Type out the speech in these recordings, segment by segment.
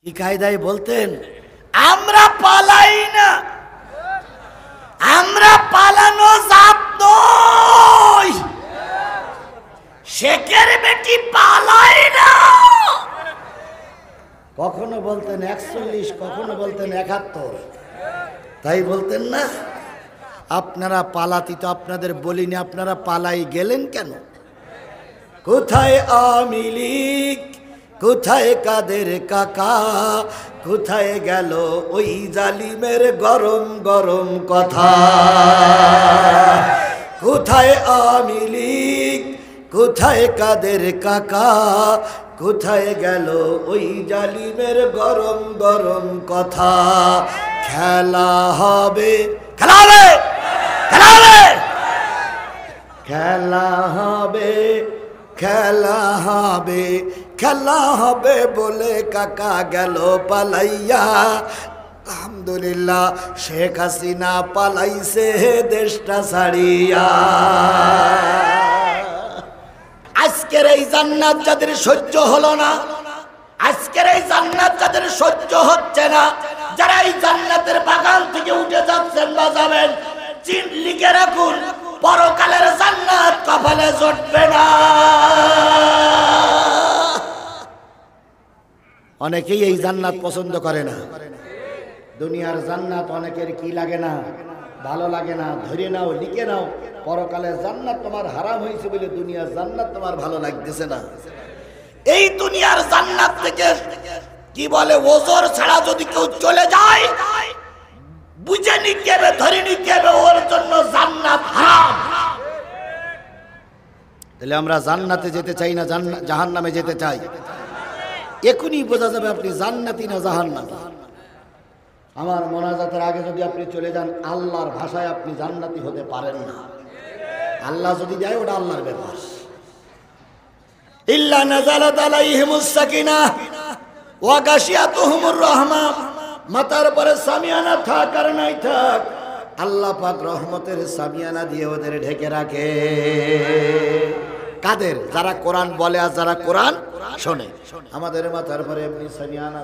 কি কায়দায় বলতেন, আমরা পালাই না, আমরা পালানো জাত নই, শেখের বেটি পালাই না। কখনো বলতেন 41, কখনো বলতেন 71, তাই বলতেন না? আপনারা পালাতি তো আপনাদের বলিনি, আপনারা পালাই গেলেন কেন? কোথায় আওয়ামী লীগ, কোথায় কাদের কাকা, কোথায় গেল ওই জালিমের গরম গরম কথা? কোথায় আওয়ামী লীগ, কোথায় কাদের কাকা, কোথায় গেল ওই জালিমের গরম গরম কথা? খেলা হবে, খেলা হবে, খেলা হবে, খেলা হবে, খেলা হবে, খেলা হবে বলে কাকা গেল পালাইয়া। আলহামদুলিল্লাহ, শেখ হাসিনা পালাইছে দেশটা ছাড়িয়া। আজকের এই জান্নাত যাদের সহ্য হলো না, আজকের এই জান্নাত যাদের সহ্য হচ্ছে না, যারা এই জান্নাতের বাগান থেকে উঠে যাচ্ছেন বা যাবেন, লিখে রাখুন, পরকালের জান্নাত কপালে জুটবে না। অনেকেই এই জান্নাত পছন্দ করে না। দুনিয়ার জান্নাত অনেকের কি লাগে না, ভালো লাগে না। ধরে নাও, লিখে নাও, পরকালের জান্নাত তোমার হারাম হয়েছে বলে দুনিয়ার জান্নাত তোমার ভালো লাগতেছে না। এই দুনিয়ার জান্নাত থেকে কি বলে, ওজর ছাড়া যদি কেউ চলে যায়, বুঝে নিতে হবে, ধরে নিতে হবে, ওর জন্য জান্নাত হারাম। তাহলে আমরা জান্নাতে যেতে চাই না জাহান্নামে যেতে চাই? এখনই বোঝা যাবে আপনি জান্নাতি না জাহান্নামী। আমার মোনাজাতের আগে যদি আপনি চলে যান, আল্লাহর ভাষায় আপনি জান্নাতি হতে পারেন না। আল্লাহ যদি দেয় ওটা আল্লাহর ব্যাপার। ইল্লা নাযালাত আলাইহিমুস সাকিনাহ ওয়া গাশিয়াতুহুমুর রাহমা, মাথার পরে সামিয়ানা থাক আর নাই থাক, আল্লাহ পাক রহমতের সামিয়ানা দিয়ে ওদের ঢেকে রাখে। কাদের? যারা কোরআন বলে আর যারা কোরআন শোনে। আমাদের মাথার পরে এমনি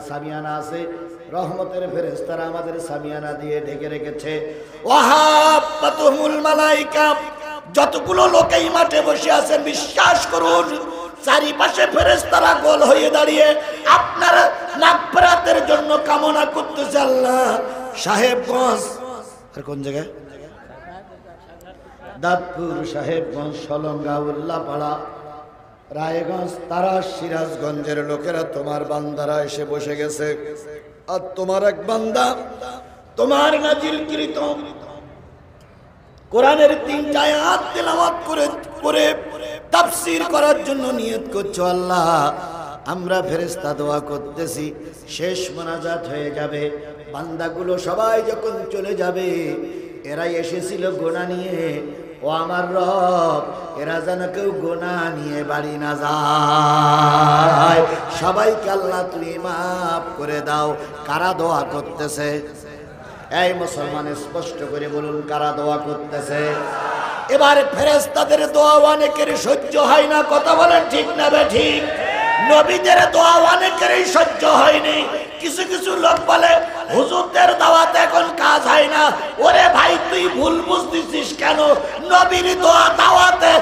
সামিয়ানা আছে, রহমতের ফেরেশতারা আমাদের সামিয়ানা দিয়ে ঢেকে রেখেছে। ওয়াহাব্বাতুহুমুল মালাইকা, যতগুলো লোক এই মাঠে বসে আছেন, বিশ্বাস করুন, চারিপাশে ফেরেশতারা গোল হয়ে দাঁড়িয়ে আপনার মাগফিরাতের জন্য কামনা করতেছে। আল্লাহ সাহেবগঞ্জ, আর কোন জায়গায়, দাঁতপুর, সাহেবগঞ্জ, সলঙ্গা, উল্লাপাড়া, রায়গঞ্জ, তারা, সিরাজগঞ্জের লোকেরা তোমার বান্দারা এসে বসে গেছে। আর তোমার এক বান্দা তোমার নাজিলকৃত কোরআনের 3টা আয়াত তেলাওয়াত করে তাফসীর করার জন্য নিয়ত করছো। আল্লাহ, আমরা ফেরেশতা দোয়া করতেছি, শেষ মোনাজাত হয়ে যাবে, বান্দাগুলো সবাই যখন চলে যাবে, এরা এসেছিল গোনা নিয়ে, ও আমার রব, এরা যেন কেউ গোনা নিয়ে বাড়ি না যায়। সবাইকে আল্লাহ তুমি মাফ করে দাও। কারা দোয়া করতেছে? এই মুসলমান স্পষ্ট করে বলুন, কারা দোয়া করতেছে? এবারে ফেরেশতাদের দোয়া অনেকের সহ্য হয় না, কথা বলেন ঠিক না ঠিক? নবীদের দোয়া অনেকেরই সহ্য হয়নি। কিছু কিছু লোক বলে, হুজুরদের দাওয়াতে এখন কাজ হয় না। ওরে ভাই, তুই ভুল বুঝতেছিস কেন? নবীর দোয়া দাওয়াতে,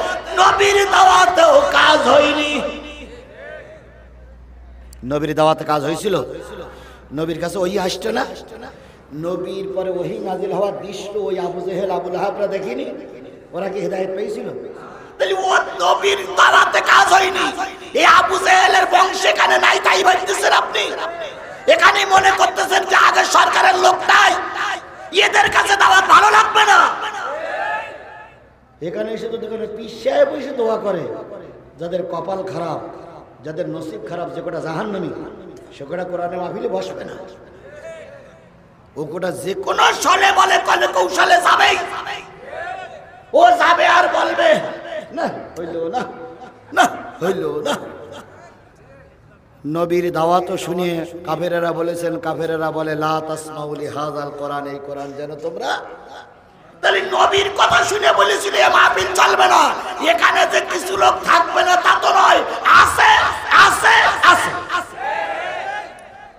নবীর দাওয়াতেও কাজ হয়নি। নবীর দাওয়াতে কাজ হয়েছিল? নবীর কাছে ওই আসতো না? নবীর পরে ওহী নাজিল হওয়ার দৃশ্য ওই আবু জেহেল, আবু লাহাবরা দেখিনি? ওরা কি হেদায়েত পেয়েছিল? তাহলে ও নবীর দাওয়াতে কাজ হয়নি। এই আবু জেহেলের বংশ এখানে নাই, তাই ভাবতেছেন আপনি? এখানে মনে করতেছেন যে আগে সরকারের লোক নাই, এদের কাছে দাওয়াত ভালো লাগবে না। এখানে এসে তো দেখুন পিছায় বসে দোয়া করে। যাদের কপাল খারাপ, যাদের নসিব খারাপ, যে কটা জাহান্নামী, সে কটা কোরআনে মাহফিলে বসবে না। ও কোটা যে কোনো ছলে বলে কলে কৌশলে যাবেই, ও যাবে আর বলবে না হইল না, না হইল না। নবীর দাওয়াত শুনে কাফেরেরা বলেছেন, কাফেরেরা বলে লা তাসমাউ লিহাযাল কোরআন, এই কোরআন যেন তোমরা। তাহলে নবীর কথা শুনে বলেছিল এ মাহফিল চলবে না, এখানে যে কিছু লোক থাকবে না তা তো নয়, আছে আছে আছে।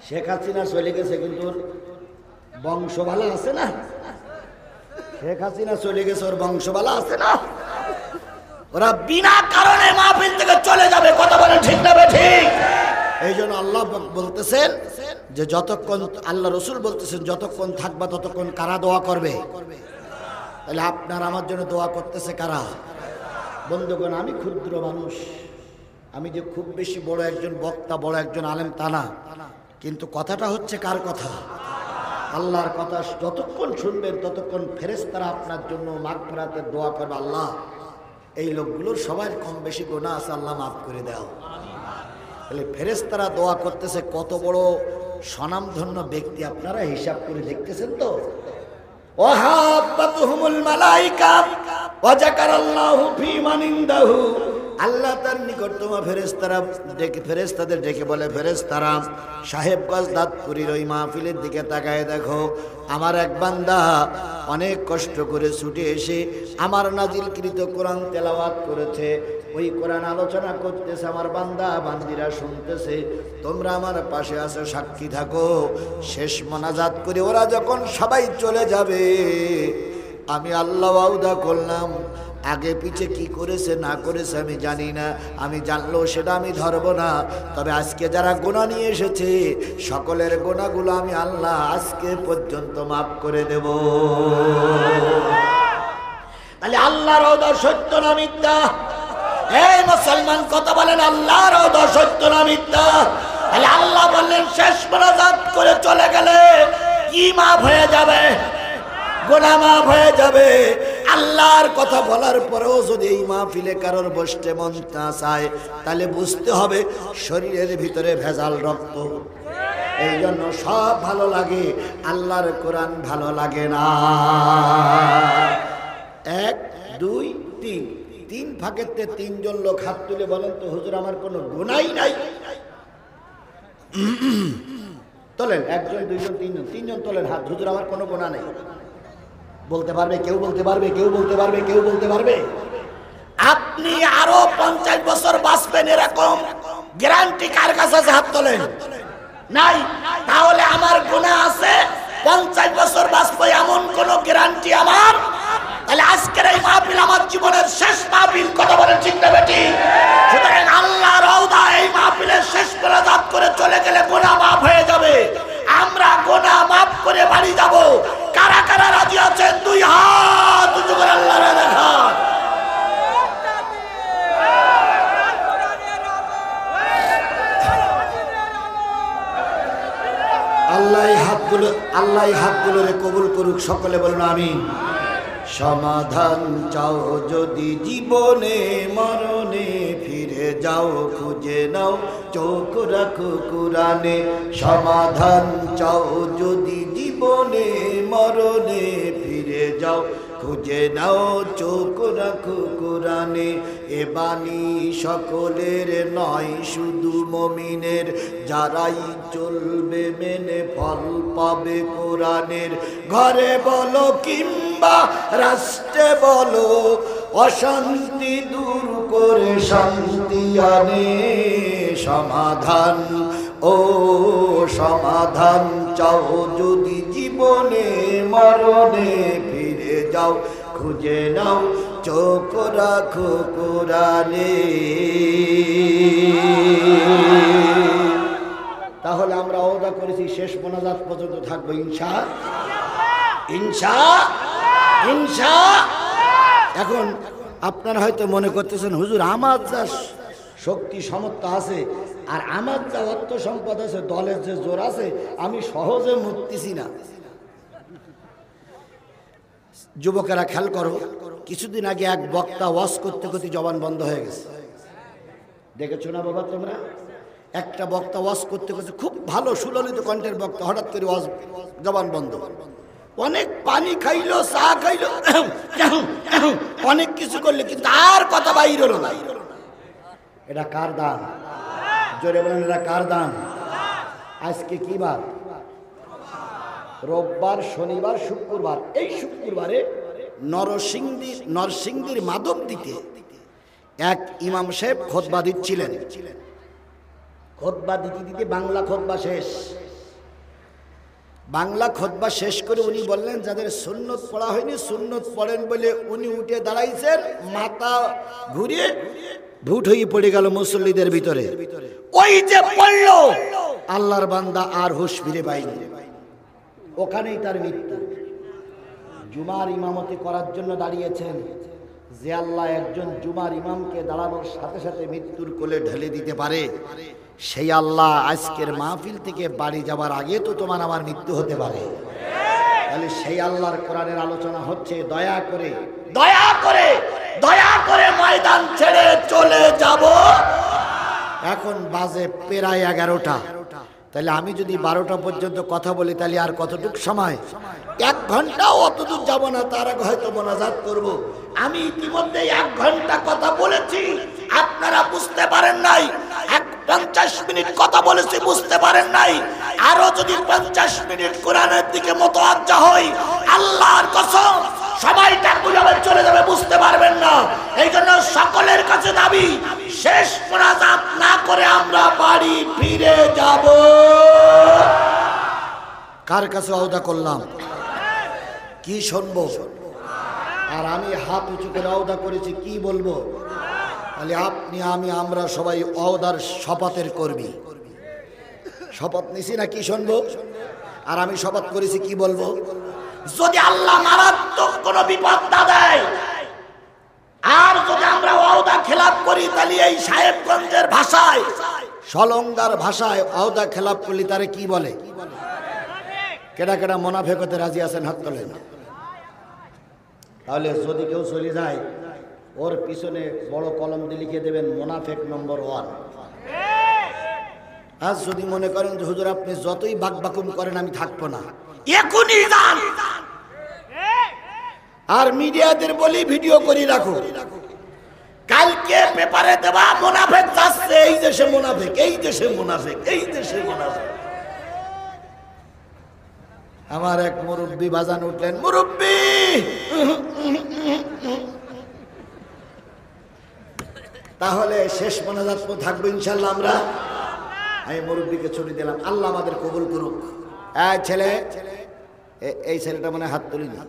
শেখ হাসিনা চলে গেছে, কিন্তু বংশবালা আছে না? শেখ হাসিনা চলে গেছে, ওর বংশবালা আছে না? ওরা বিনা কারণে মাহফিল থেকে চলে যাবে। কথা বলেন ঠিক না ঠিক? এই জন্য আল্লাহ বলতেছেন যে যতক্ষণ, আল্লাহ রসুল বলতেছেন যতক্ষণ থাকবা ততক্ষণ কারা দোয়া করবে? তাহলে আপনার আমার জন্য দোয়া করতেছে কারা? বন্ধুগণ, আমি ক্ষুদ্র মানুষ, আমি যে খুব বেশি বড় একজন বক্তা, বড় একজন আলেম তা না, কিন্তু কথাটা হচ্ছে কার কথা? আল্লাহর কথা। যতক্ষণ শুনবেন ততক্ষণ ফেরেশতারা আপনার জন্য মাগফিরাতের দোয়া করবে। আল্লাহ, এই লোকগুলোর সবার কম বেশি গুনাহ আছে, আল্লাহ মাফ করে দাও। তাহলে ফেরেশতারা দোয়া করতেছে, কত বড় স্বনামধন্য ব্যক্তি আপনারা হিসাব করে দেখতেছেন তো। ওয়াহাব্বাতুহুমুল মালাইকা ওয়া যাকারাল্লাহু ফী মান ইনদাহু। আল্লাহ তার নিকটতম ফেরেশতাদের ডেকে বলে, ফেরেশতারা সাহেবগঞ্জ দাঁতপুরীর ওই মাহফিলের দিকে তাকায় দেখো, আমার এক বান্দা অনেক কষ্ট করে ছুটে এসে আমার নাজিলকৃত কোরআন তেলাওয়াত করেছে, ওই কোরআন আলোচনা করতেছে, আমার বান্দা বান্দিরা শুনতেছে, তোমরা আমার পাশে আছো, সাক্ষী থাকো। শেষ মোনাজাত করে ওরা যখন সবাই চলে যাবে, আমি আল্লাহ ওয়াদা করলাম, আগে পিছে কি করেছে না করেছে আমি জানি না, আমি জানলেও সেটা আমি ধরবো না, তবে আজকে যারা গুনাহ নিয়ে এসেছে সকলের গুনাহগুলো আমি আল্লাহ আজকে পর্যন্ত মাফ করে দেব। তাহলে আল্লাহর ওয়াদা সত্য না মিথ্যা? এই মুসলমান কথা বলেন, আল্লাহর ওয়াদা সত্য না মিথ্যা? তাহলে আল্লাহ বললেন শেষ মোনাজাত করে চলে গেলে কি মাফ হয়ে যাবে? গুনাহ মাফ হয়ে যাবে। আল্লাহর কথা বলার পরেও যদি এই মাহফিলে কারোর বসতে মন না চায়, তাহলে বুঝতে হবে শরীরের ভিতরে ভেজাল রক্ত। এই জন্য সব ভালো লাগে, আল্লাহর কোরআন ভালো লাগে না। 1 2 3, 3 ফাঁকেতে 3 জন লোক হাত তুলে বলেন তো, হুজুর আমার কোনো গুনাহই নাই। তোলেন, 1 জন 2 জন 3 জন, 3 জন তোলেন হাত, হুজুর আমার কোনো গুনাহ নেই। বলতে পারবে কেউ? বলতে পারবে কেউ? বলতে পারবে কেউ? বলতে পারবে? আপনি আরো 50 বছর বাঁচবেন এরকম গ্যারান্টি কার কাছে আছে? হাত তোলেন। নাই? তাহলে আমার গুনাহ আছে, 50 বছর বাঁচবো এমন কোন গ্যারান্টি আমার? তাহলে আজকের এই মাহফিল আমার জীবনের শেষ মাহফিল। কথা বলেন ঠিক না বেঠিক? সুতরাং আল্লাহর ওয়াদা, এই মাহফিলের শেষ মোনাজাত করে চলে গেলে গুনাহ মাফ হয়ে যাবে। আমরা গুনাহ মাফ করে বাড়ি যাব। কারা কারা রাজি আছেন? 2 হাত উঁচু করে আল্লাহরে দেখান। আল্লাহ হাতগুলোরে কবুল করুক। সকলে বলুন আমিন। সমাধান চাও যদি জীবনে মরণে, ফিরে যাও খুঁজে নাও চোখ রাখো কুরআনে। সমাধান চাও যদি জীবনে মরণে, ফিরে যাও খুঁজে নাও চোখ রাখো কুরআনে। এ বাণী সকলের নয়, শুধু মুমিনের, যারাই চলবে মেনে ফল পাবে কোরআনের। ঘরে বলো কিংবা রাষ্ট্রে বলো, অশান্তি দূর করে শান্তি আনে। সমাধান, ও সমাধান চাও যদি জীবনে মরণে, ফিরে যাও খুঁজে নাও চোখ রাখো কোরআনে। তাহলে আমরা ওয়াদা করেছি শেষ মোনাজাত পর্যন্ত থাকবো ইনশাআল্লাহ। এখন আপনারা হয়তো মনে করতেছেন, হুজুর আমার যা শক্তি সামর্থ্য আছে আর আমার যা অর্থ সম্পদ আছে, দলের যে জোর আছে, আমি সহজে মুক্তিছি না। যুবকেরা খেয়াল করো, কিছুদিন আগে এক বক্তা ওয়াজ করতে করতে জবান বন্ধ হয়ে গেছে। দেখেছো না বাবা তোমরা? একটা বক্তা ওয়াজ করতে করতে, খুব ভালো সুললিত কণ্ঠের বক্তা, হঠাৎ করে ওয়াজ জবান বন্ধ। অনেক পানি খাইলো, চা খাইলো, অনেক কিছু করলে, কিন্তু আর কথা বাইর হলো না। এটা কার দান? জোরে বলেন, এটা কার দান? আজকে কি বার? রোববার, শনিবার, শুক্রবার। এই শুক্রবারে নরসিংদীর মাধবদীতে এক ইমাম সাহেব খুতবা দিচ্ছিলেন। খুতবা দিতে দিতে বাংলা খুতবা শেষ, বাংলা খুতবা শেষ করে উনি বললেন, যাদের সুন্নত পড়া হয়নি সুন্নত পড়েন বলে উনি উঠে দাঁড়াইছেন, মাথা ঘুরিয়ে ভুট হয়ে পড়ে গেল মুসল্লিদের ভিতরে। ওই যে পড়ল, আল্লাহর বান্দা আর হুঁশ ফিরে পায়নি, ওখানেই তার মৃত্যু। জুমার ইমামতি করার জন্য দাঁড়িয়েছেন, যে আল্লাহ একজন জুমার ইমামকে দাঁড়ানোর সাথে সাথে মৃত্যুর কোলে ঢেলে দিতে পারে, সেই আল্লাহ আজকের মাহফিল থেকে বাড়ি যাবার আগে তো তোমার আমার মৃত্যু হতে পারে। তাহলে সেই আল্লাহর কোরআনের আলোচনা হচ্ছে। দয়া করে দয়া করে দয়া করে ময়দান ছেড়ে চলে যাব। এখন বাজে প্রায় 11টা। তাহলে আমি যদি 12টা পর্যন্ত কথা বলি তাহলে আর কতটুকু সময়? 1 ঘন্টাও অতদূর যাব না, তার আগে হয়তো মোনাজাত করব। আমি ইতিমধ্যে 1 ঘন্টা কথা বলেছি, আপনারা বুঝতে পারেন নাই। 50 মিনিট কথা বলেছি, বুঝতে পারেন নাই। আরো যদি 50 মিনিট কোরআনের দিকে মুতাওয়াজ্জা হই, আল্লাহর কসম সময়টা কিভাবে চলে যাবে বুঝতে পারবেন না। এই জন্য সকলের কাছে দাবি, শেষ মোনাজাত না করে আমরা বাড়ি ফিরে যাব। কার কাছে ওয়াদা করলাম? কি শুনবো? আর আমি হাত উঁচু করে ওয়াদা করেছি, কি বলবো? তাহলে আপনি আমি আমরা সবাই ওয়াদার শপথের কর্মী। শপথ নিছি না, কি শুনবো? আর আমি শপথ করেছি, কি বলবো? যদি আল্লাহ মারাত্মক কোনো বিপদ না দেয়, আর যদি আমরা ওয়াদা খেলাপ করি, তাহলে এই সাহেবগঞ্জের ভাষায়, সলঙ্গার ভাষায় ওয়াদা খেলাপ করলে তারে কি বলে? কেডা কেডা মুনাফিক হতে রাজি আছেন? হাত তোলেন। তাহলে যদি কেউ চলে যায়, ওর পিছনে বড় কলম দিয়ে লিখে দেবেন মুনাফিক নম্বর 1। আজ যদি মনে করেন যে হুজুর আপনি যতই বাকবাকুম করেন আমি থাকবো না, এখনই যান। আর মিডিয়াদের বলি ভিডিও করে রাখো, কালকে পেপারে দেওয়া মুনাফিক যাচ্ছে, এই দেশে মুনাফিক, এই দেশে মুনাফিক, এই দেশে মুনাফিক। আমার এক মুরব্বী বাজান উঠলেন, মুরব্বী তাহলে শেষ মোনাজাত থাকবো ইনশাল্লাহ আমরা। আমি মুরব্বীকে ছুটি দিলাম, আল্লাহ আমাদের কবুল করুক। ছেলে, এই ছেলেটা মনে হাত তুলি না।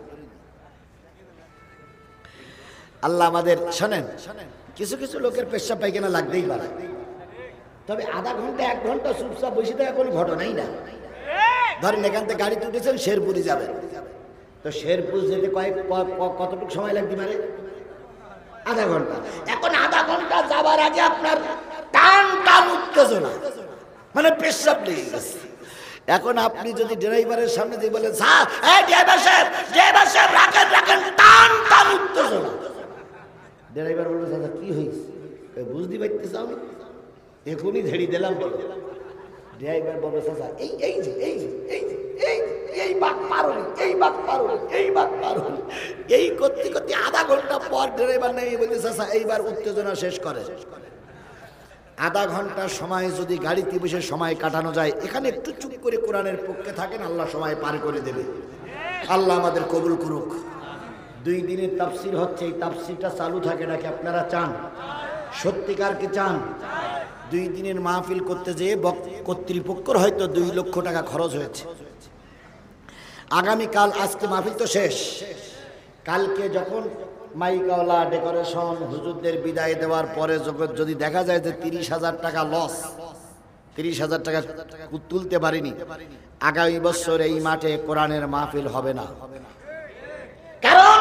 আল্লাহ আমাদের, শোনেন, কিছু কিছু লোকের পেশাব পায়খানা লাগতেই পারে, তবে আধা ঘন্টা 1 ঘন্টা চুপচাপ বসে থাকা কোনো ঘটনাই না। ধরেন এখান থেকে গাড়ি তুলেছেন, শেরপুরে যাবেন, তো শেরপুর যেতে কতটুকু সময় লাগতে পারে? আধা ঘন্টা। এখন আধা ঘন্টা যাবার আগে আপনার টান টান উত্তেজনা, মানে পেশাব লেগে গেছে। এখন আপনি যদি ড্রাইভারের সামনে দিয়ে বলেন, ড্রাইভার সাহেব রাখেন রাখেন, টান টান উত্তেজনা, ড্রাইভার বলবে, দাদা কি হয়েছে? বুঝতে পারতে চাও? এখনই ঝেড়ি দিলাম বলে। ড্রাইভার বলবে, চাচা এই এই যে এই যে এই যে এই এই বাক পারুন, এই বাক পারুন, এই বাক পারুন, এই করতে করতে আধা ঘন্টা পর ড্রাইভার নেই বলতে, চাচা এইবার উত্তেজনা শেষ করে। আধা ঘন্টা সময় যদি গাড়িতে বসে সময় কাটানো যায়, এখানে একটু চুপ করে কোরআনের পক্ষে থাকেন, আল্লাহ সময় পার করে দেবে। আল্লাহ আমাদের কবুল করুক। 2 দিনের তাফসির হচ্ছে, এই তাফসিরটা চালু থাকে নাকি আপনারা চান? সত্যিকার কি চান? 2 দিনের মাহফিল করতে যেয়ে কর্তৃপক্ষর হয়তো 2 লক্ষ টাকা খরচ হয়েছে। আগামীকাল, আজকে মাহফিল তো শেষ, কালকে যখন মাইকাওয়ালা, ডেকোরেশন, হুজুরদের বিদায় দেওয়ার পরে যদি দেখা যায় যে 30,000 টাকা লস, 30,000 টাকা তুলতে পারিনি, আগামী বছর এই মাঠে কোরআনের মাহফিল হবে না। কারণ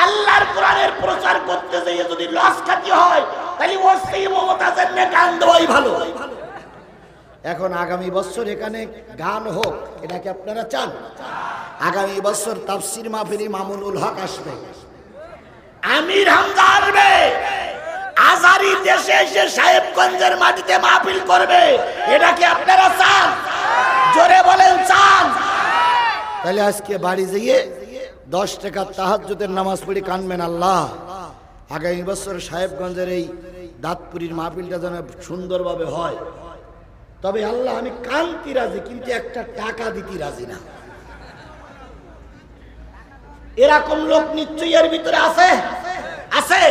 আল্লাহর কোরআনের প্রচার করতে যেয়ে যদি লস খাতি হয়, তাহলে ওই মমতাজের নিয়ে গান দেওয়াই ভালো। এখন আগামী বছর এখানে গান হোক, এটা কি আপনারা চান? আগামী বছর তাফসির মাহফিলে মামুনুল হক আসবে, আমির হামজা আসবে, আজারি দেশে এসে সাহেবগঞ্জের মাটিতে মাহফিল করবে, এটা কি আপনারা চান? জোরে বলেন চান? তাহলে আজকে বাড়ি যেয়ে 10 টাকা তাহাজ্জুদের নামাজ পড়ে কানবেন, আল্লাহ আগামী বছর সাহেবগঞ্জের এই দাঁতপুরীর মাহফিলটা যেন সুন্দরভাবে হয়। তবে আল্লাহ আমি কান্তি রাজি, কিন্তু একটা টাকা দিতে রাজি না। এরকম লোক নিশ্চয়ই এর ভিতরে আছে, আছে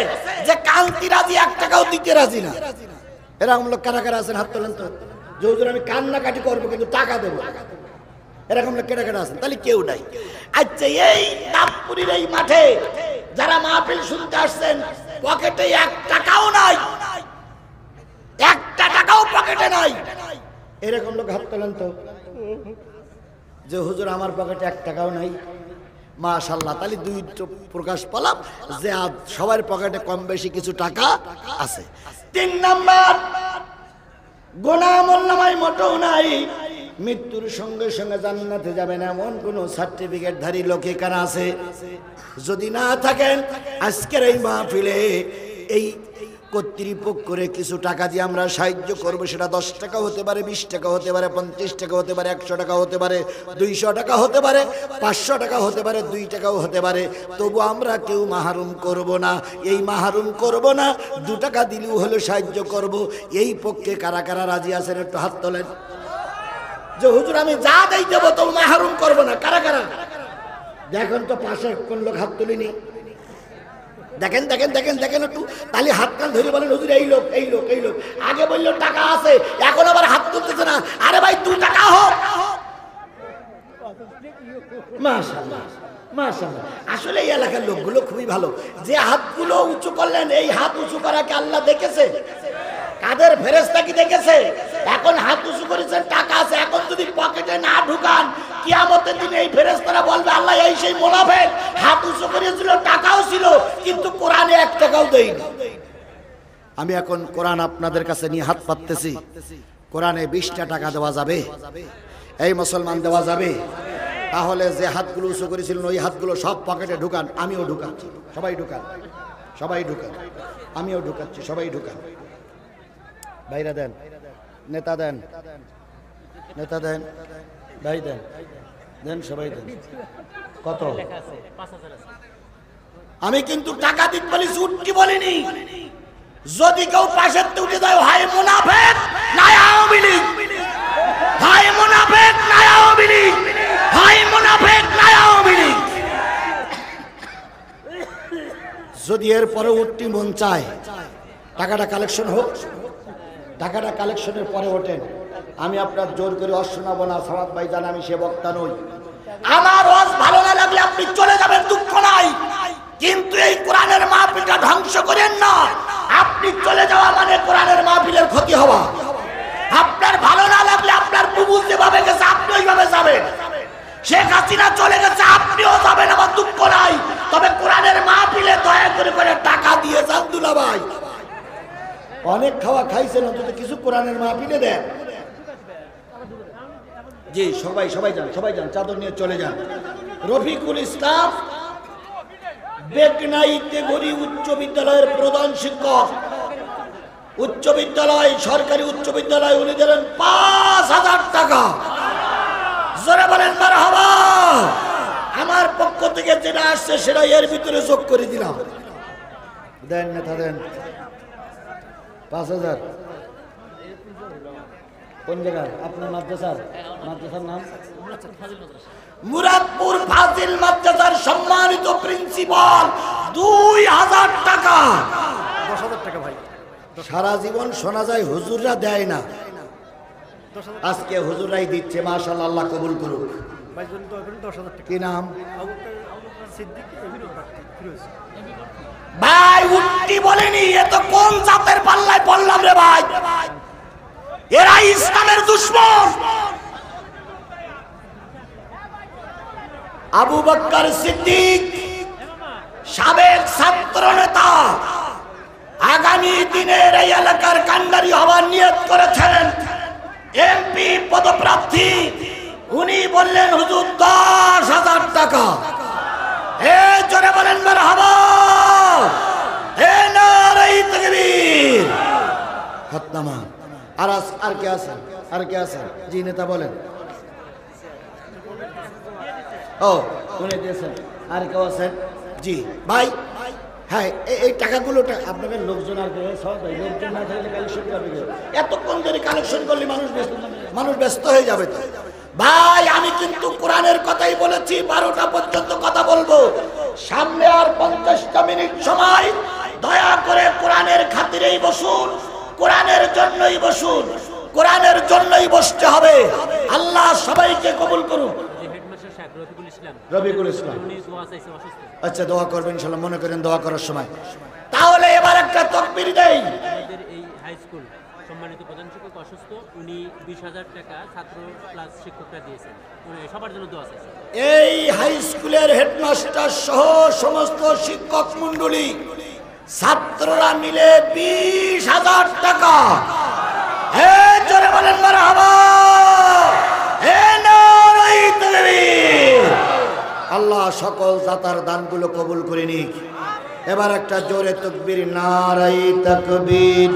যে কান্তি রাজি, 1 টাকাও দিতে রাজি না। এরকম লোক কারা কারা আছেন? হাত তোলেন তো। যে হুজুর আমি কান্নাকাটি করবো কিন্তু টাকা দেবো। এরকম লোক কেটে কেটে আছেন, তাহলে কেউ নাই। আচ্ছা, এই নাগপুরের এই মাঠে যারা মাহফিল শুনতে আসছেন, পকেটে 1 টাকাও নাই, 1 টাকাও পকেটে নাই, এরকম লোক হাত তোলেন তো, যে হুজুর আমার পকেটে 1 টাকাও নাই। মাশাআল্লাহ, তাহলে 2 প্রকাশ পেলাম যে সবার পকেটে কম বেশি কিছু টাকা আছে। 3 নাম্বার, গোনা মোল্লামাই মোটেও নাই, মৃত্যুর সঙ্গে সঙ্গে জান্নাতে যাবেন এমন কোন সার্টিফিকেট ধারী লোক এখানে আছে? যদি না থাকেন, আজকের এই মাহফিলে এই কর্তৃপক্ষরে কিছু টাকা দিয়ে আমরা সাহায্য করব। সেটা 10 টাকা হতে পারে, 20 টাকা হতে পারে, 50 টাকা হতে পারে, 100 টাকা হতে পারে, 200 টাকা হতে পারে, 500 টাকা হতে পারে, 2 টাকাও হতে পারে। তবু আমরা কেউ মাহরুম করব না। এই মাহরুম করব না, 2 টাকা দিলেও হলে সাহায্য করব। এই পক্ষে কারা কারা রাজি আছেন? একটু হাত তোলেন। যে হুজুর আমি যা দেই দেবো, তবু মাহরুম করব না। কারা কারা? দেখেন তো, পাশে কোন লোক হাত তুলিনি? দেখেন দেখেন দেখেন দেখেন একটু, তাহলে হাত কান ধরে বলেন হুজুর এই লোক এই লোক এই লোক। আগে বললো টাকা আছে, এখন আবার হাত তুলতেছে না। আরে ভাই 2 টাকা হোক। মাশাআল্লাহ মাশাআল্লাহ, আসলে এই এলাকার লোকগুলো খুবই ভালো। যে হাতগুলো উঁচু করলেন, এই হাত উঁচু করাকে আল্লাহ দেখেছে? কাদের ফেরেশতা কি দেখেছে? এখন হাত উঁচু করেছেন, টাকা আছে, এখন যদি পকেটে না ঢুকান, কিয়ামতের দিনে এই ফেরেশতারা বলবে আল্লাহ এই সেই মুনাফিক, হাত উঁচু করেছিল, টাকাও ছিল, কিন্তু কোরআনে 1 টাকাও দেয়নি। আমি এখন কোরআন আপনাদের কাছে নিয়ে হাত পাততেছি। কোরআনে 20টা টাকা দেওয়া যাবে? এই মুসলমান দেওয়া যাবে? তাহলে যে হাতগুলো উঁচু করেছিলেন, ওই হাতগুলো সব পকেটে ঢুকান। আমিও ঢুকাচ্ছি, সবাই ঢুকান, সবাই ঢুকান, আমিও ঢুকাচ্ছি, সবাই ঢুকান। ভাইরা দেন, নেতা দেন, নেতা দেন, ভাই দেন, দেন, সবাই দেন। কত? আমি কিন্তু টাকা দিতে বলেছি, উঠতে বলিনি। যদি কেউ পাশের উঠে যায়, হয় মুনাফিক না আওয়ামী লীগ, হয় মুনাফিক না আওয়ামী লীগ, হয় মুনাফিক না আওয়ামী লীগ। যদি এর পরে উঠতে মন চায়, টাকাটা কালেকশন হোক, টাকাটা কালেকশনের পরে ওঠেন। আমি আপনার জোর করে অশোনাবো না। সামাদ ভাই জান, আমি সে বক্তা নই। আমার ওয়াজ ভালো না লাগলে আপনি চলে যাবেন, দুঃখ নাই, কিন্তু এই কোরআনের মাহফিলটা ধ্বংস করেন না। আপনি চলে যাওয়া মানে কোরআনের মাহফিলের ক্ষতি হওয়া। আপনার ভালো না লাগলে আপনার বুবু যেভাবে গেছে আপনি ওইভাবে যাবেন। শেখ হাসিনা চলে গেছে, আপনিও যাবেন, আমার দুঃখ নাই। তবে কোরআনের মাহফিলে দয়া করে করে টাকা দিয়ে যান দুলা ভাই। অনেক খাওয়া খাইছেন, অন্তত কিছু কোরআনের মাহফিলে দেন। জি, সবাই সবাই যান, সবাই যান, চাদর নিয়ে চলে যান। রফিকুল ইসলাম বেকনাইতে গড়ি উচ্চ বিদ্যালয়ের প্রধান শিক্ষক, উচ্চ বিদ্যালয়, সরকারি উচ্চ বিদ্যালয়, উনি দিলেন 5000 টাকা। জোরে বলেন মারহাবা। আমার পক্ষ থেকে যেটা আসছে সেটা এর ভিতরে যোগ করে দিলাম। দেন নেতা দেন। 5000 কোন জায়গায়? আপনার মাদ্রাসার, মাদ্রাসার নাম মুরাদপুর ফাজিল মাদ্রাসার সম্মানিত প্রিন্সিপাল 2000 টাকা। 10,000 টাকা ভাই। সারা জীবন শোনা যায় হুজুররা দেয় না, আজকে হুজুরাই দিচ্ছে। মাশাআল্লাহ, আল্লাহ কবুল করুক। ভাই জন্য তো 10,000 টাকা। কি নাম? সিদ্দিক এমনি ফিরোজ। ভাই উঠতি বলেনি, এ তো কোন জাতের পাল্লায় পড়লাম রে ভাই। এরা ইসলামের দুশমন। আবু বকর সিদ্দিক সাবেক ছাত্র নেতা, আগামী দিনের এই এলাকার কান্ডারি হওয়ার নিয়ত করেছেন, এমপি পদপ্রার্থী। উনি বললেন হুজুর 10,000 টাকা। এ জোরে বলেন মারহাবা। এ নারে তাকবীর। খতনামা। আর কে আছেন? আর কে আছেন? জি নেতা বলেন। ও উনি দিয়েছেন। আর কেউ আছেন? জি ভাই। হ্যাঁ, এই টাকাগুলো আপনাদের লোকজন আর লোকজন না থাকলে কালেকশন করবে। এতক্ষণ ধরে কালেকশন করলে মানুষ ব্যস্ত হয়ে যাবে। তো ভাই, আমি কিন্তু কোরআনের কথাই বলেছি। 12টা পর্যন্ত কথা বলবো। সামনে আর 50টা মিনিট সময়। দয়া করে কোরআনের খাতিরেই বসুন, কোরআনের জন্যই বসুন। কোরআনের জন্যই বসতে হবে। আল্লাহ সবাইকে কবুল করুন। রবিকুল ইসলাম, আচ্ছা দোয়া করবেন ইনশাআল্লাহ, মনে করেন দোয়া করার সময়। তাহলে এবার একটা তাকবীর দেই। আমাদের এই হাই স্কুল সম্মানিত প্রধান শিক্ষক অসুস্থ, উনি 20,000 টাকা ছাত্র প্লাস শিক্ষকরা দিয়েছেন, উনি সবার জন্য দোয়া চাইছেন। এই হাই স্কুলের হেডমাস্টার সহ সমস্ত শিক্ষক মণ্ডলী ছাত্ররা মিলে 20,000 টাকা, জোরে বলেন মারহাবা, নারায়ে তাকবীর। আল্লাহ সকল দাতার দানগুলো কবুল করে নিক। এবার একটা জোরে তাকবীর, নারায়ে তাকবীর,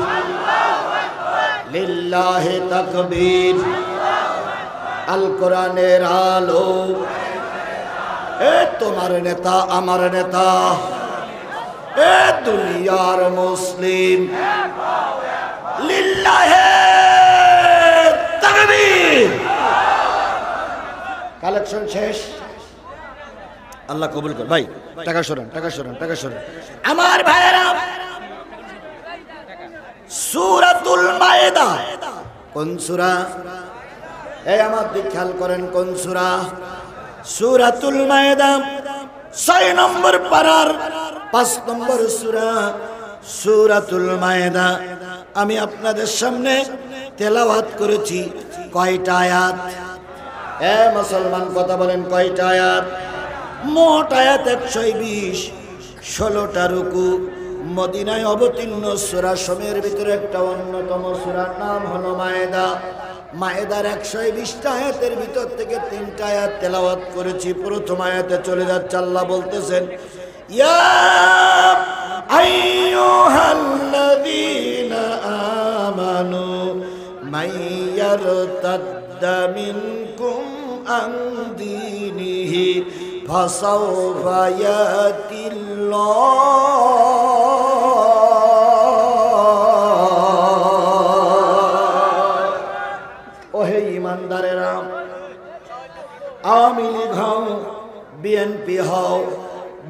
লিল্লাহি তাকবীর। আল কোরআনের আলো, তোমার নেতা আমার নেতা, দুনিয়ার মুসলিম, লিল্লাহি তাকবীর। কালেকশন শেষ, আল্লাহ কবুল কর। ভাই টাকা সরান, টাকা সরান, টাকা সরান। আমার ভাইয়েরা, সূরাতুল মায়েদা কোন সূরা? এই আমার দিক খেয়াল করেন, কোন সূরা? সূরাতুল মায়েদা 6 নম্বর পারার 5 নম্বর সূরা সূরাতুল মায়েদা। আমি আপনাদের সামনে তেলাওয়াত করেছি কয়টা আয়াত? মুসলমান কথা বলেন, কয়টা আয়াত? মোট আয়াত 120, 16টা রুকু। মদিনায় অবতীর্ণ সূরা সমূহের ভিতরে একটা অন্যতম সূরার নাম হলো মায়েদা। মায়েদার 120টা আয়াতের ভিতর থেকে 3টা আয়াত তেলাওয়াত করেছি। প্রথম আয়াতে চলে যাচ্ছে, আল্লাহ বলতেছেন, ইয়া আইয়ুহাল্লাযীনা আমানু মাইয়ারতাদ্দা মিনকুম আন দীনিহি ফাসাওফা ইয়াতিল্লাহ। ওহে ইমানদারেরা, আওয়ামী লীগ হও, বিএনপি হও,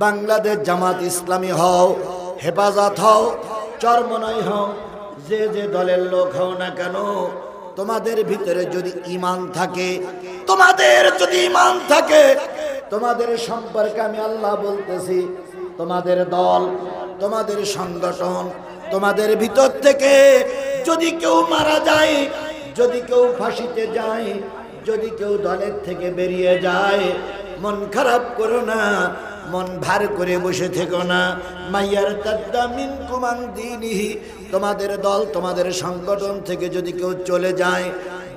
বাংলাদেশ জামাত ইসলামী হও, হেফাজত হও, চরমনাই হও, যে যে দলের লোক হও না কেন, তোমাদের ভিতরে যদি ঈমান থাকে, তোমাদের যদি ঈমান থাকে, তোমাদের সম্পর্কে আমি আল্লাহ বলতেছি, তোমাদের দল, তোমাদের সংগঠন, তোমাদের ভিতর থেকে যদি কেউ মারা যায়, যদি কেউ ফাঁসিতে যায়, যদি কেউ দলের থেকে বেরিয়ে যায়, মন খারাপ করো না, মন ভার করে বসে থেকো না। মাইয়ারতাদ্দা মিনকুম আন দীনিহি, তোমাদের দল, তোমাদের সংগঠন থেকে যদি কেউ চলে যায়,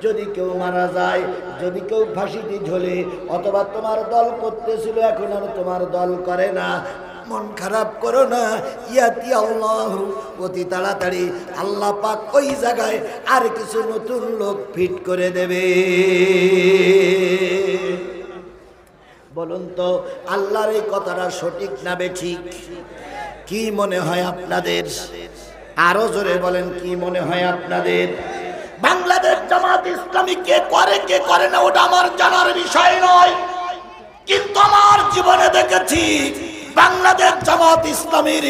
যদি কেউ মারা যায়, যদি কেউ ফাঁসিতে ঝোলে, অথবা তোমার দল করতেছিল এখন আর তোমার দল করে না, মন খারাপ করো না। ইয়াতি আল্লাহ, অতি তাড়াতাড়ি আল্লাহ পাক ওই জায়গায় আর কিছু নতুন লোক ফিট করে দেবে। বলুন তো আল্লাহর এই কথাটা সঠিক না বেঠিক? কি মনে হয় আপনাদের? আরো জোরে বলেন, কি মনে হয় আপনাদের? বাংলাদেশ জামাত ইসলামী কে করে কে করে না ওটা আমার জানার বিষয় নয়, কিন্তু আমার জীবনে দেখেছি বাংলাদেশ জামাত ইসলামীর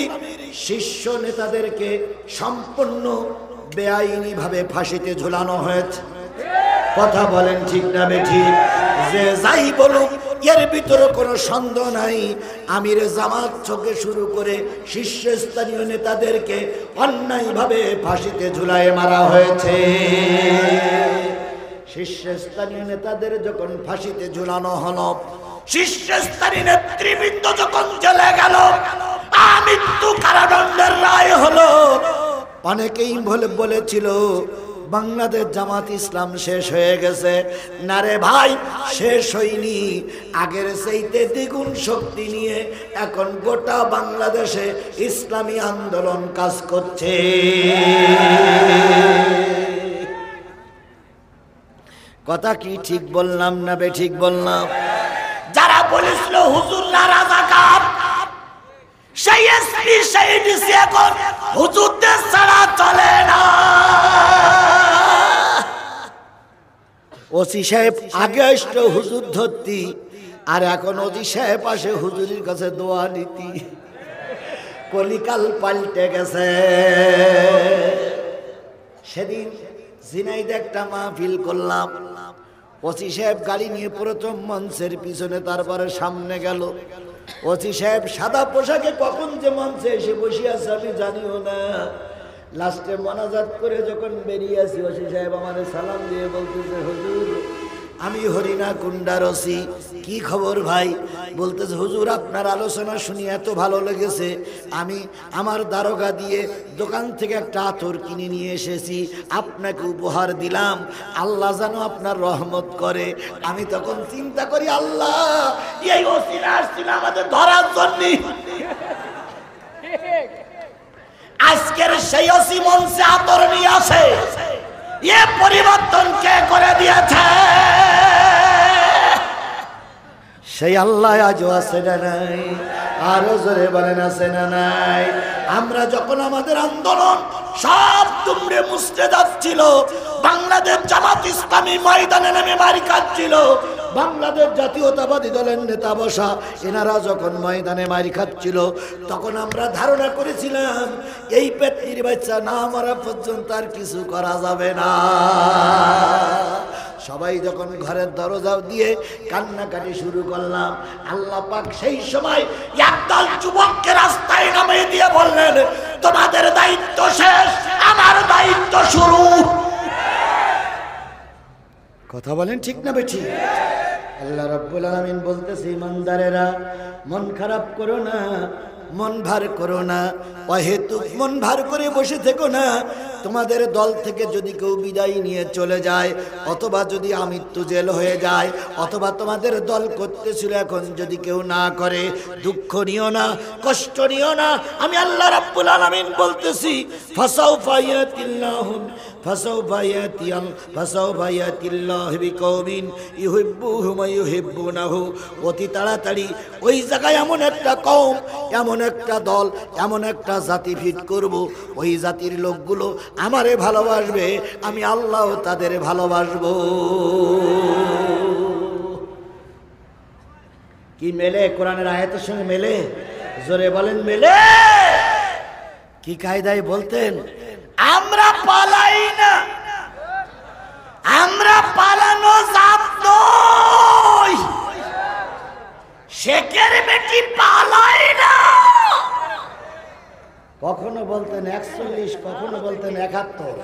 শীর্ষ নেতাদেরকে সম্পূর্ণ বেআইনি ভাবে ফাঁসিতে ঝুলানো হয়েছে। কথা বলেন ঠিক না বেঠিক? যে যাই বলুক এর ভিতরে কোনো সন্দেহ নাই, আমির জামাত থেকে শুরু করে শীর্ষস্থানীয় নেতাদেরকে অন্যায়ভাবে ফাঁসিতে ঝুলায় মারা হয়েছে। শীর্ষস্থানীয় নেতাদের যখন ফাঁসিতে ঝুলানো হলো, শীর্ষস্থানীয় নেতৃবৃন্দ যখন চলে গেল, মৃত্যু কারাদণ্ডের রায় হলো। অনেকেই বলেছিল বাংলাদেশ জামাত ইসলাম শেষ হয়ে গেছে। না রে ভাই, শেষ হয়নি, আগের চাইতে দ্বিগুণ শক্তি নিয়ে এখন গোটা বাংলাদেশে ইসলামী আন্দোলন কাজ করছে। কথা কি ঠিক বললাম না বেঠিক বললাম? যারা বলেছিল হুজুররা রাজাকার, সেই এসপি সেই ডিসি এখন হুজুরদের ছাড়া চলে না। ওসি সাহেব আগে আসতো হুজুর ধরতি, আর এখন ওসি সাহেব আসে হুজুরের কাছে দোয়া নীতি। কলিকাল পাল্টে গেছে। সেদিন ঝিনাইদে একটা মাহফিল করলাম। ওসি সাহেব গাড়ি নিয়ে প্রথম মঞ্চের পিছনে, তারপরে সামনে গেল। ওসি সাহেব সাদা পোশাকে কখন যে মঞ্চে এসে বসে আছে আমি জানিও না। লাস্টে মোনাজাত করে যখন বেরিয়ে আসি, ওসি সাহেব আমাদের সালাম দিয়ে বলতেছে, হুজুর আমি হরিণা কুন্ডার ওসি। কি খবর ভাই? বলতেছে, হুজুর আপনার আলোচনা শুনি এত ভালো লেগেছে, আমি আমার দারোগা দিয়ে দোকান থেকে একটা আতর কিনে নিয়ে এসেছি, আপনাকে উপহার দিলাম, আল্লাহ যেন আপনার রহমত করে। আমি তখন চিন্তা করি, আল্লাহ এই ওসিরা আসছিল আমাদের ধরার জন্য। আজকের সেই ওসি মঞ্চে আতর নিয়ে আসে, এ পরিবর্তন কে করে দিয়েছে? সেই আল্লাহ আজও আছে না নাই? আরো জোরে বলেন আছে না নাই? আমরা যখন আমাদের আন্দোলন সব তুমড়ে মুছতে যাচ্ছিল, বাংলাদেশ জামাত ইসলামী ময়দানে নেমে মারি খাচ্ছিল, বাংলাদেশ জাতীয়তাবাদী দলের নেতা বসা এনারা যখন ময়দানে মারি খাচ্ছিল, তখন আমরা ধারণা করেছিলাম এই পেটনির বাচ্চা না মারা পর্যন্ত আর কিছু করা যাবে না। সবাই যখন ঘরের দরজা দিয়ে কান্নাকাটি শুরু করলাম, আল্লাহ পাক সেই সময় একদল যুবককে রাস্তায় নামিয়ে দিয়ে বললেন, তোমাদের দায়িত্ব শেষ, আমার দায়িত্ব শুরু। কথা বলেন ঠিক না বেঠিক? আল্লাহ রাব্বুল আলামিন বলতেছে, ইমানদারেরা মন খারাপ করো না, মন ভার করো না, অহেতুক মন ভার করে বসে থেকো না। তোমাদের দল থেকে যদি কেউ বিদায় নিয়ে চলে যায়, অথবা যদি আমৃত্যু জেল হয়ে যায়, অথবা তোমাদের দল করতেছিল এখন যদি কেউ না করে, দুঃখ নিও না, কষ্ট নিও না। আমি আল্লাহ রাব্বুল আলামিন বলতেছি, ফাসাউফা ইয়াতিল্লাহু অতি তাড়াতাড়ি ওই জায়গায় এমন একটা কওম, এমন একটা দল, এমন একটা জাতি ফিট করব, ওই জাতির লোকগুলো আমারে ভালোবাসবে, আমি আল্লাহ তাদের ভালোবাসবো। কি মেলে? কোরআনের আয়াতের সঙ্গে মেলে? জোরে বলেন মেলে? কি কায়দায় বলতেন? আমরা পালাই না, আমরা পালানো জাত নই, শেখের বেটি পালাই না। কখনো বলতেন 41, কখনো বলতেন 71,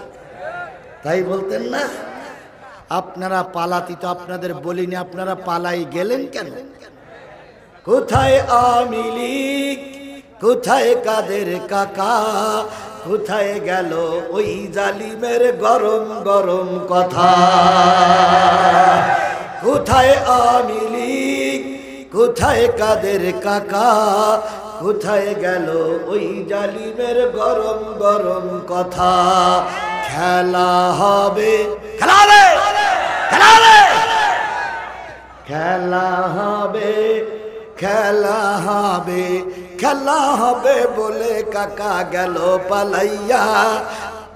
তাই বলতেন না? আপনারা পালাতি তো আপনাদের বলিনি, আপনারা পালাই গেলেন কেন? কোথায় আওয়ামী লীগ, কোথায় কাদের কাকা, কোথায় গেল ওই জালিমের গরম গরম কথা? কোথায় আওয়ামী লীগ, কোথায় কাদের কাকা, কোথায় গেল ওই জালিমের গরম গরম কথা? খেলা হবে, খেলা হবে, খেলা হবে, খেলা হবে, খেলা হবে, খেলা হবে বলে কাকা গেল পালাইয়া।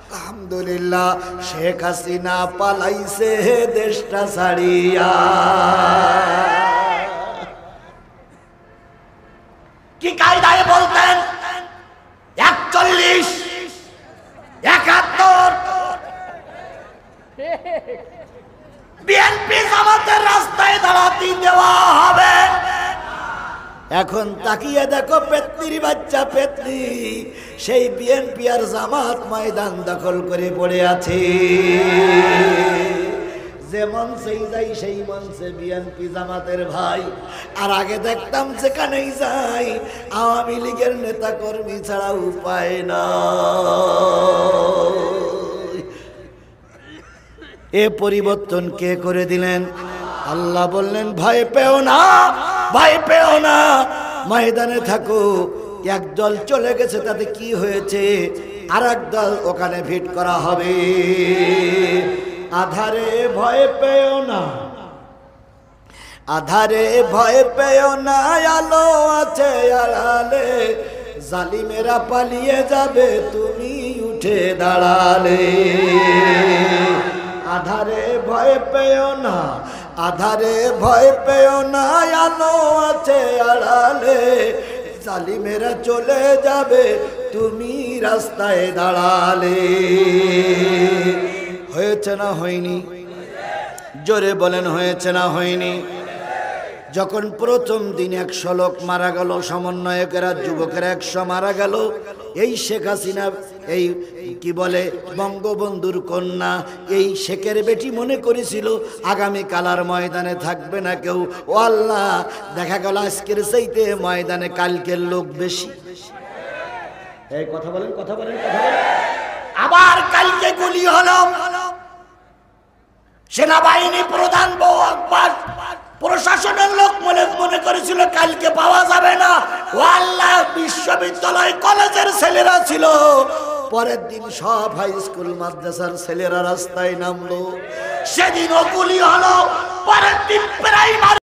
আলহামদুলিল্লাহ, শেখ হাসিনা পালাইছে দেশটা ছাড়িয়া। কি কায়দায় বলতেন? 41, 71 বিএনপি জামাতের রাস্তায় দাঁড়াতে দেওয়া হবে। এখন তাকিয়ে দেখো, পেতনির বাচ্চা পেতনি, সেই বিএনপি আর জামাত ময়দান দখল করে পড়ে আছে। যে মঞ্চে যাই সেই মঞ্চে বিএনপি জামাতের ভাই। আর আগে দেখতাম যেখানেই যাই আওয়ামী লীগের নেতা কর্মী ছাড়া উপায় না। এ পরিবর্তন কে করে দিলেন? আল্লাহ বললেন, ভয় পেও না, ভয় পেও না, ময়দানে থাকো। একদল চলে গেছে, তাতে কি হয়েছে? আর একদল ওখানে ভিট করা হবে। আধারে ভয় পেও না, আধারে ভয় পেও না, আলো আছে আড়ালে, জালিমেরা পালিয়ে যাবে তুমি উঠে দাঁড়ালে। আধারে ভয় পেও না, আধারে ভয় পেও না, আলো আছে আড়ালে, জালিমেরা চলে যাবে তুমি রাস্তায় দাঁড়ালে। হয়েছে না হয়নি? জোরে বলেন, হয়েছে না হয়নি? যখন প্রথম দিন 100 লোক মারা গেল, সমন্বয়কেরা যুবকেরা 100 মারা গেল, এই শেখ হাসিনা, এই কি বলে বঙ্গবন্ধুর কন্যা, এই শেখের বেটি মনে করেছিল আগামী কালার ময়দানে থাকবে না কেউ। ও আল্লাহ, দেখা গেল আজকের চাইতে ময়দানে কালকের লোক বেশি। এই কথা বলেন, কথা বলেন, কথা বলেন। আবার কালকে গুলি হলো, সেনাবাহিনী প্রধান বউ আকবর প্রশাসনের লোক মনে করেছিল কালকে পাওয়া যাবে না। ও আল্লাহ, বিশ্ববিদ্যালয় কলেজের ছেলেরা ছিল, পরের দিন সব হাই স্কুল মাদ্রাসার ছেলেরা রাস্তায় নামলো। সেদিনও গুলি হলো, পরের দিন প্রাইমারি